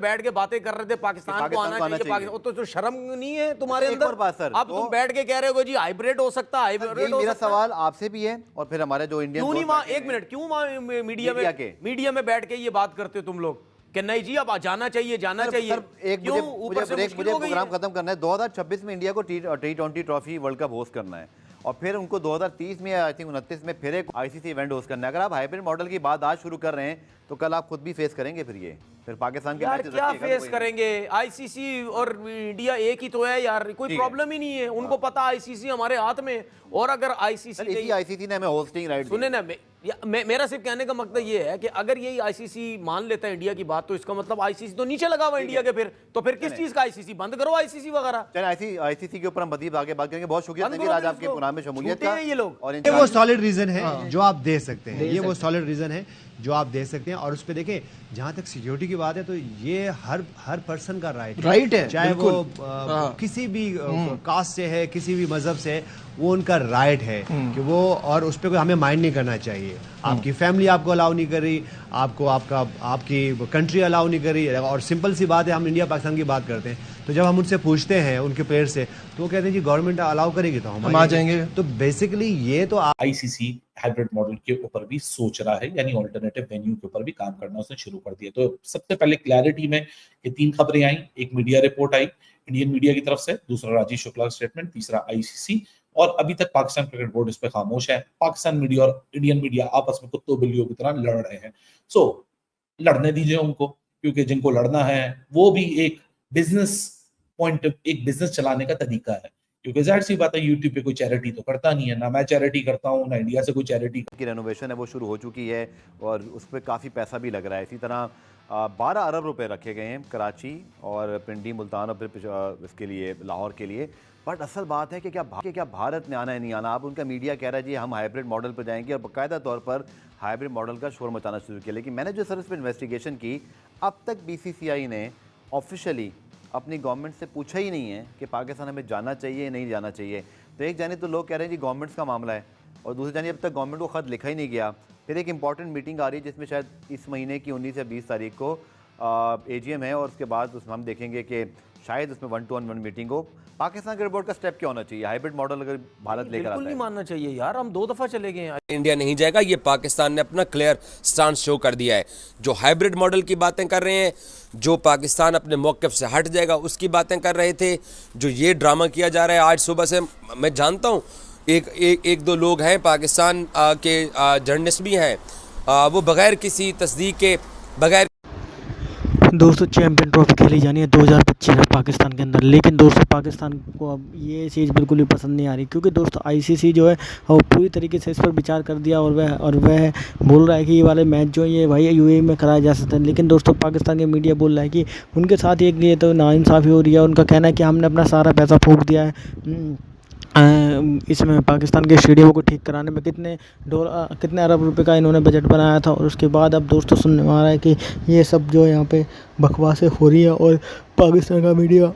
बैठ के बातें कर रहे थे पाकिस्तान को आना चाहिए पाकिस्तान, तो शर्म नहीं है तुम्हारे अंदर? अब तुम बैठ के कह रहे हो जी हाइब्रिड हो सकता है, हाइब्रिड हो मेरा सकता है। सवाल आपसे भी है और फिर हमारे जो इंडियन क्यों नहीं वहां, एक मिनट, क्यों वहां मीडिया में बैठ के ये बात करते हो तुम लोग कि नहीं जी अब जाना चाहिए जाना चाहिए? एक मुझे प्रोग्राम खत्म करना है। 2026 में इंडिया को T20 trophy world cup host करना है और फिर उनको 2030 में आई थिंक 29 में फिर एक आईसीसी इवेंट होस्ट करना है। अगर आप हाइब्रिड मॉडल की बात आज शुरू कर रहे हैं तो कल आप खुद भी फेस करेंगे फिर पाकिस्तान के यार क्या फेस करेंगे? आईसीसी और इंडिया एक ही तो है यार, कोई प्रॉब्लम ही नहीं है। उनको पता आईसीसी हमारे हाथ में, और अगर आईसीसी ने हमें होस्टिंग राइट सुने ना, मेरा सिर्फ कहने का मतलब ये है कि अगर यही आईसीसी मान लेता है इंडिया की बात, तो इसका मतलब आईसीसी तो नीचे लगा हुआ इंडिया के, फिर किस चीज का आईसीसी? बंद करो आईसीसी वगैरह। आईसीसी के ऊपर हम मजीद आगे बात करेंगे। बहुत शुक्रिया आज आपके प्रोग्राम में शमूलियत का। ये लोग और वो सॉलिड रीजन है जो आप दे सकते हैं, ये वो सॉलिड रीजन है जो आप दे सकते हैं। और उस पे देखें, जहां तक सिक्योरिटी की बात है तो ये हर पर्सन का राइट है, चाहे वो किसी भी कास्ट से है, किसी भी मजहब से है, वो उनका राइट है कि वो, और उस पर कोई हमें माइंड नहीं करना चाहिए। आपकी फैमिली आपको अलाउ नहीं कर रही, आपको आपकी कंट्री अलाउ नहीं कर रही। और सिंपल सी बात है, हम इंडिया पाकिस्तान की बात करते हैं तो जब हम उनसे पूछते हैं उनके प्लेयर से, तो वो कहते हैं जी गवर्नमेंट अलाउ करेगी तो हम आ जाएंगे। तो बेसिकली ये तो आईसीसी हाइब्रिड मॉडल के ऊपर भी सोच रहा है, यानी ऑल्टरनेटिव वेन्यू के ऊपर भी काम करना उसने शुरू कर दिया। तो सबसे पहले क्लैरिटी में ये 3 खबरें आई। एक मीडिया रिपोर्ट आई इंडियन मीडिया की तरफ से, दूसरा राजीव शुक्ला का स्टेटमेंट, तीसरा आईसीसी। और अभी तक पाकिस्तान क्रिकेट बोर्ड इस पे खामोश है। पाकिस्तान मीडिया और इंडियन मीडिया आपस में कुत्तों बिल्लियों की तरह लड़ रहे हैं। सो लड़ने दीजिए उनको, क्योंकि जिनको लड़ना है वो भी एक बिजनेस पॉइंट, एक बिजनेस चलाने का तरीका है। क्योंकि जाहिर सी बात है यूट्यूब पे कोई चैरिटी तो करता नहीं है, ना मैं चैरिटी करता हूँ, ना इंडिया से कोई चैरिटी की रेनोवेशन है वो शुरू हो चुकी है और उस पर काफ़ी पैसा भी लग रहा है। इसी तरह 12 अरब रुपए रखे गए हैं कराची और पिंडी, मुल्तान और फिर इसके लिए लाहौर के लिए। बट असल बात है कि क्या भारत में आना है नहीं आना। अब उनका मीडिया कह रहा है जी हम हाइब्रिड मॉडल पर जाएंगे और बाकायदा तौर पर हाइब्रिड मॉडल का शोर मचाना शुरू किया। लेकिन मैंने जो सर इस पर इन्वेस्टिगेशन की, अब तक बीसीसीआई ने ऑफिशियली अपनी गवर्नमेंट से पूछा ही नहीं है कि पाकिस्तान हमें जाना चाहिए या नहीं जाना चाहिए। तो एक जाने तो लोग कह रहे हैं जी गवर्नमेंट्स का मामला है, और दूसरी जाने अब तक गवर्नमेंट को ख़त लिखा ही नहीं गया। फिर एक इंपॉर्टेंट मीटिंग आ रही है जिसमें शायद इस महीने की 19 या 20 तारीख को एजीएम है, और उसके बाद उसमें हम देखेंगे कि शायद उसमें 1-to-1 मीटिंग हो। पाकिस्तान क्रिकेट बोर्ड का स्टेप क्या होना चाहिए? हाइब्रिड मॉडल अगर भारत लेकर आता है, नहीं मानना चाहिए यार। हम 2 दफा चले गए हैं, इंडिया नहीं जाएगा, ये पाकिस्तान ने अपना क्लियर स्टांस शो कर दिया है। जो हाइब्रिड मॉडल की बातें कर रहे हैं, जो पाकिस्तान अपने मौक़िफ़ से हट जाएगा उसकी बातें कर रहे थे, जो ये ड्रामा किया जा रहा है आज सुबह से, मैं जानता हूँ एक दो लोग हैं पाकिस्तान के जर्नलिस्ट भी हैं, वो बगैर किसी तस्दीक के, बगैर दोस्तों चैंपियन ट्रॉफी खेली जानी है 2025 में पाकिस्तान के अंदर। लेकिन दोस्तों पाकिस्तान को अब ये चीज़ बिल्कुल भी पसंद नहीं आ रही, क्योंकि दोस्तों आईसीसी जो है वो पूरी तरीके से इस पर विचार कर दिया और वह बोल रहा है कि ये वाले मैच जो है ये भाई यूएई में कराए जा सकते हैं। लेकिन दोस्तों पाकिस्तान के मीडिया बोल रहा है कि उनके साथ एक ये तो नाइंसाफ़ी हो रही है। उनका कहना है कि हमने अपना सारा पैसा फूंक दिया है इसमें पाकिस्तान के स्टेडियमों को ठीक कराने में। कितने अरब रुपए का इन्होंने बजट बनाया था, और उसके बाद अब दोस्तों सुनने में आ रहा है कि ये सब जो यहाँ पे बकवासें हो रही है और पाकिस्तान का मीडिया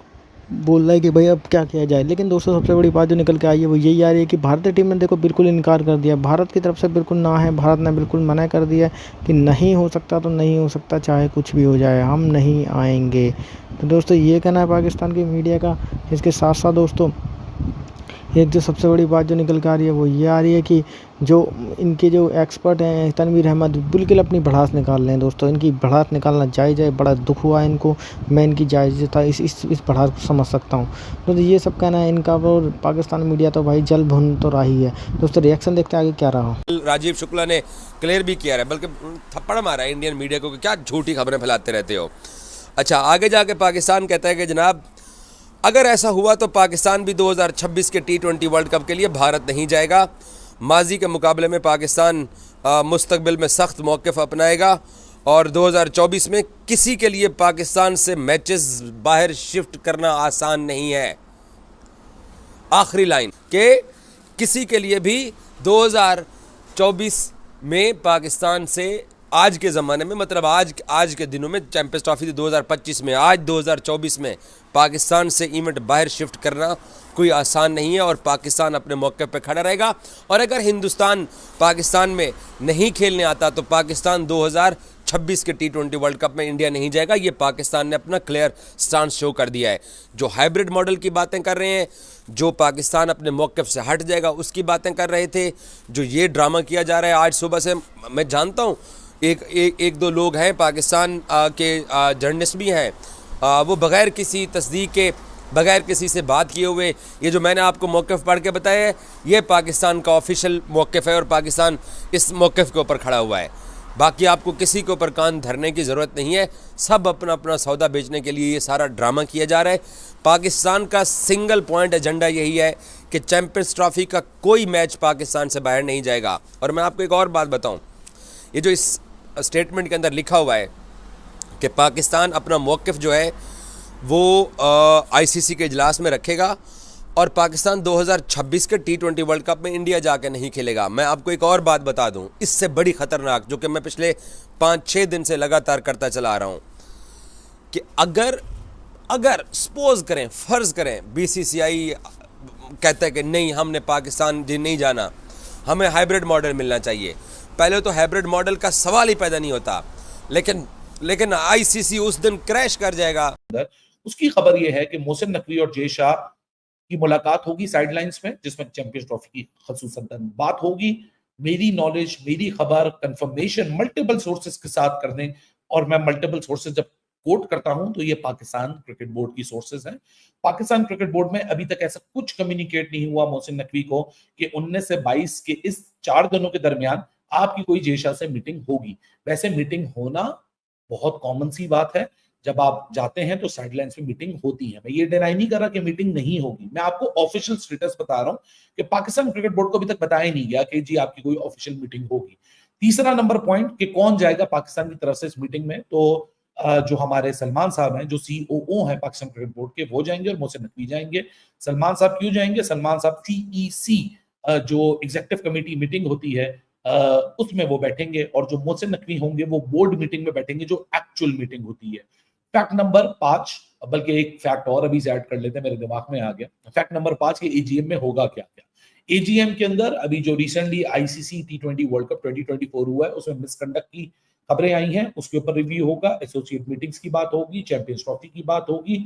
बोल रहा है कि भाई अब क्या किया जाए। लेकिन दोस्तों सबसे बड़ी बात जो निकल के आई है वो यही आ रही है कि भारतीय टीम ने देखो बिल्कुल इनकार कर दिया। भारत की तरफ से बिल्कुल ना है, भारत ने बिल्कुल मना कर दिया कि नहीं हो सकता तो नहीं हो सकता, चाहे कुछ भी हो जाए हम नहीं आएंगे। तो दोस्तों ये कहना है पाकिस्तान की मीडिया का। इसके साथ साथ दोस्तों एक जो सबसे बड़ी बात जो निकल कर आ रही है वो ये आ रही है कि जो इनके जो एक्सपर्ट हैं तनवीर अहमद बिल्कुल अपनी भड़ास निकाल रहे हैं। दोस्तों इनकी भड़ास निकालना जायज़ है, बड़ा दुख हुआ है इनको, मैं इनकी जायज़ता इस भड़ास को समझ सकता हूँ। तो ये सब कहना है इनका, और पाकिस्तान मीडिया तो भाई जल भुन तो रही है। दोस्तों रिएक्शन देखते आगे क्या रहा। राजीव शुक्ला ने क्लियर भी किया है, बल्कि थप्पड़ मारा है इंडियन मीडिया को कि क्या झूठी खबरें फैलाते रहते हो। अच्छा, आगे जाके पाकिस्तान कहता है कि जनाब अगर ऐसा हुआ तो पाकिस्तान भी 2026 के T20 वर्ल्ड कप के लिए भारत नहीं जाएगा। माजी के मुकाबले में पाकिस्तान मुस्तकबिल में सख्त मौक़िफ़ अपनाएगा और 2024 में किसी के लिए पाकिस्तान से मैचेस बाहर शिफ्ट करना आसान नहीं है। आखिरी लाइन के किसी के लिए भी 2024 में पाकिस्तान से आज के ज़माने में, मतलब आज के दिनों में, चैंपियंस ट्रॉफी थी 2025 में, आज 2024 में पाकिस्तान से इवेंट बाहर शिफ्ट करना कोई आसान नहीं है और पाकिस्तान अपने मौके पर खड़ा रहेगा। और अगर हिंदुस्तान पाकिस्तान में नहीं खेलने आता तो पाकिस्तान 2026 2026 के T20 वर्ल्ड कप में इंडिया नहीं जाएगा। ये पाकिस्तान ने अपना क्लियर स्टांस शो कर दिया है। जो हाइब्रिड मॉडल की बातें कर रहे हैं, जो पाकिस्तान अपने मौक़िफ़ से हट जाएगा उसकी बातें कर रहे थे, जो ये ड्रामा किया जा रहा है आज सुबह से, मैं जानता हूँ एक दो लोग हैं पाकिस्तान के जर्नलिस्ट भी हैं, वो बग़ैर किसी तस्दीक के, बग़ैर किसी से बात किए हुए ये जो मैंने आपको मौक़िफ़ पढ़ के बताया है, ये पाकिस्तान का ऑफिशियल मौक़िफ़ है और पाकिस्तान इस मौक़िफ़ के ऊपर खड़ा हुआ है। बाकी आपको किसी के ऊपर कान धरने की ज़रूरत नहीं है। सब अपना अपना सौदा बेचने के लिए ये सारा ड्रामा किया जा रहा है। पाकिस्तान का सिंगल पॉइंट एजेंडा यही है कि चैम्पियंस ट्रॉफ़ी का कोई मैच पाकिस्तान से बाहर नहीं जाएगा। और मैं आपको एक और बात बताऊँ, ये जो इस स्टेटमेंट के अंदर लिखा हुआ है कि पाकिस्तान अपना मौक़िफ़ जो है वो आईसीसी के इजलास में रखेगा और पाकिस्तान 2026 के T20 वर्ल्ड कप में इंडिया जाके नहीं खेलेगा। मैं आपको एक और बात बता दूं, इससे बड़ी ख़तरनाक, जो कि मैं पिछले 5-6 दिन से लगातार करता चला आ रहा हूं, कि अगर सपोज करें, फ़र्ज़ करें BCCI कहता है कि नहीं, हमने पाकिस्तान नहीं जाना, हमें हाइब्रिड मॉडल मिलना चाहिए। पहले तो हाइब्रिड मॉडल का सवाल ही पैदा नहीं होता, लेकिन आईसीसी उस दिन क्रैश कर जाएगा। उसकी खबर यह है कि मोहसिन नकवी और जय शाह की मुलाकात होगी साइडलाइंस में, जिसमें चैंपियंस ट्रॉफी की खसूसन बात होगी। मेरी नॉलेज, मेरी खबर, कंफर्मेशन मल्टीपल सोर्सेज के साथ करने, और मैं मल्टीपल सोर्सेज जब कोट करता हूं तो ये पाकिस्तान क्रिकेट बोर्ड की सोर्सेज हैं। पाकिस्तान क्रिकेट बोर्ड में अभी तक ऐसा कुछ कम्युनिकेट नहीं हुआ मोहसिन नकवी को कि 19 से 22 के इस 4 दिनों के दरमियान आपकी कोई जय शाह से मीटिंग होगी। वैसे मीटिंग होना बहुत कॉमन सी बात है, जब आप जाते हैं तो साइडलाइंस में मीटिंग होती है। मैं ये डिनाई नहीं कर रहा कि मीटिंग नहीं होगी, मैं आपको ऑफिशियल स्टेटस बता रहा हूं कि पाकिस्तान क्रिकेट बोर्ड को अभी तक बताया नहीं गया कि जी आपकी कोई ऑफिशियल मीटिंग होगी। तीसरा नंबर पॉइंट कि कौन जाएगा पाकिस्तान की तरफ से इस मीटिंग में, तो जो हमारे सलमान साहब हैं, जो COO हैं पाकिस्तान क्रिकेट बोर्ड के, वो जाएंगे और मोहसिन नकवी जाएंगे। सलमान साहब क्यों जाएंगे? सलमान साहब CEC जो एग्जीक्यूटिव कमेटी मीटिंग होती है उसमें वो बैठेंगे, और जो मोहसिन नकवी होंगे वो बोर्ड मीटिंग में बैठेंगे जो एक्चुअल मीटिंग होती है। फैक्ट नंबर 5, बल्कि एक फैक्ट और अभी से ऐड कर लेते हैं, मेरे दिमाग में आ गया। फैक्ट नंबर 5 कि AGM में होगा क्या क्या। AGM के अंदर अभी जो recently ICC T20 world cup 2024 हुआ है उसमें मिसकंडक्ट की खबरें आई हैं, उसके ऊपर रिव्यू होगा, एसोसिएट मीटिंग्स की बात होगी, चैंपियंस ट्रॉफी की बात होगी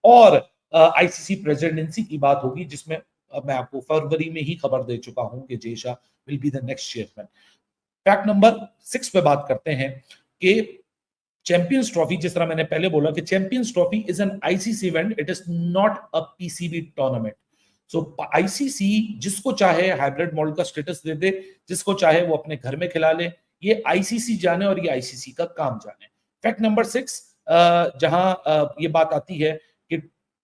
और ICC प्रेसिडेंसी की बात होगी, जिसमें मैं आपको फरवरी में ही खबर दे चुका हूं कि Jay Shah will be the next chairman. Fact number 6 पे बात करते हैं कि चैंपियंस ट्रॉफी, जिस तरह मैंने पहले बोला कि champions trophy is an ICC event, it is not a PCB tournament. So ICC जिसको चाहे हाइब्रिड मॉडल का स्टेटस दे दे, जिसको चाहे वो अपने घर में खिला ले, ये ICC जाने और ये ICC का काम जाने। फैक्ट नंबर 6 जहां ये बात आती है कि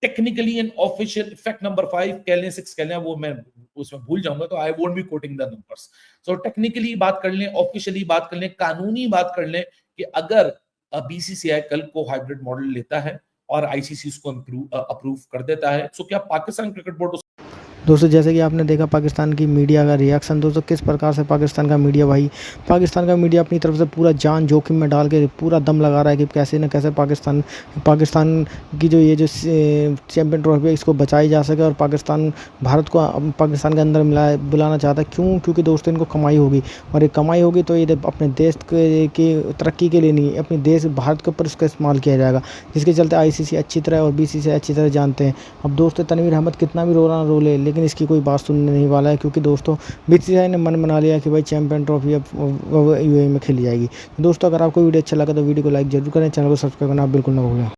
technically and official, fact number 5 कह लें, 6 कह लें, वो मैं उसमें भूल जाऊंगा तो I won't be coating the numbers. So technically बात कर लें, ऑफिशियली बात कर लें, कानूनी बात कर लें कि अगर BCCI कल को हाइब्रिड मॉडल लेता है और ICC उसको अप्रूव कर देता है, सो क्या पाकिस्तान क्रिकेट बोर्ड। दोस्तों जैसे कि आपने देखा पाकिस्तान की मीडिया का रिएक्शन, दोस्तों किस प्रकार से पाकिस्तान का मीडिया अपनी तरफ से पूरा जान जोखिम में डाल के पूरा दम लगा रहा है कि कैसे न कैसे पाकिस्तान की जो ये जो चैंपियन ट्रॉफी है इसको बचाई जा सके और भारत को पाकिस्तान के अंदर बुलाना चाहता है। क्योंकि दोस्तों इनको कमाई होगी, और ये कमाई होगी तो ये अपने देश की तरक्की के लिए नहीं, अपने देश भारत के ऊपर इसका इस्तेमाल किया जाएगा, जिसके चलते ICC अच्छी तरह और BCCI अच्छी तरह जानते हैं। अब दोस्तों तनवीर अहमद कितना भी रो ले, लेकिन इसकी कोई बात सुनने नहीं वाला है, क्योंकि दोस्तों BCCI ने मन बना लिया कि भाई चैंपियन ट्रॉफी अब UAE में खेली जाएगी। दोस्तों अगर आपको वीडियो अच्छा लगा तो वीडियो को लाइक जरूर करें, चैनल को सब्सक्राइब करना आप बिल्कुल ना भूलें।